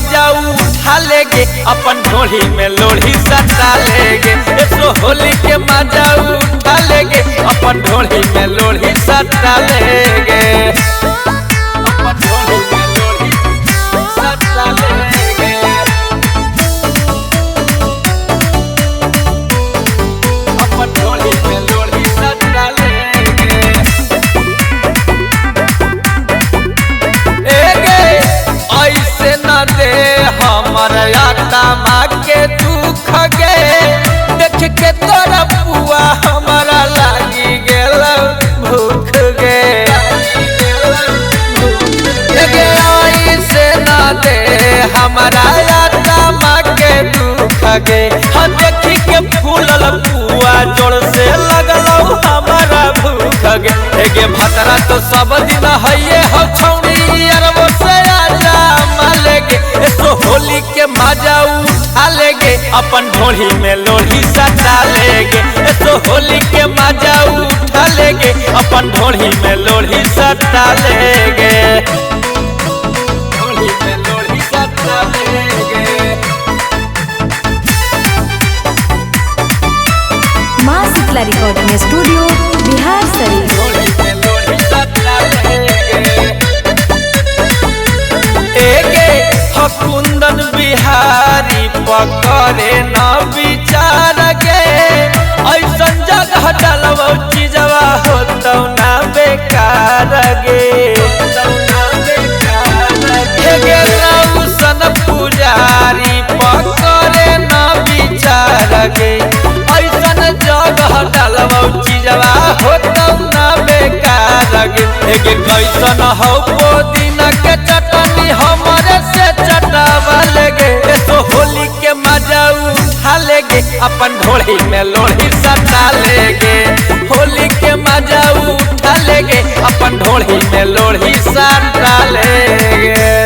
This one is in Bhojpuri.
मजा उठा लेगे अपन ढोली में लोढ़ी सटा लेगे। ऐसो होली के मजा उठा लेगे अपन ढोली में लोढ़ी सटा लेगे। अपन ढोली में लोढ़ी सटा लेगे। अपन ढोली में लोढ़ी सटा लेगे। ऐसे न दे हमर आत्मा के दुख गे, देख के तोरा पुआ हमारा लागी गेल भूख गे। ऐसे न दे हमारा आत्मा के दुख गे, हम देखी के फूलल पुआ जोर से लगल हमारा भूख गे। गे भतरा तो सब दिन है हो छौनी अरबो से आजा मालेगे। ऐसो होली के मजा उठा लेगे अपन ढोली में लोढ़ी सटा लेगे। ऐसो होली के मजा उठा लेगे अपन ढोली में लोढ़ी सटा लेगे। ढोली में लोढ़ी सटा लेगे। माँ शीतला रिकॉर्डिंग स्टूडियो बिहार शरीफ। ढोली में लोढ़ी सटा लेगे। एगे कुंदन बिहारी पकड़े न विचार गे, ऐसन जगह डलबो चीजवा होतौ ना बेकार गे। गे रौशन पुजारी पकड़े न विचार गे, ऐसन जगह डलबो चीजवा होतौ ना बेकार गे। गे कैसन हो पुदीना के चटनी हमरे से चटावा लेगे। ऐसो होली के मजा उठा लेगे अपन ढोली में लोढ़ी सटा लेगे। होली के मजा उठा लेगे अपन ढोली में लोढ़ी सटा लेगे।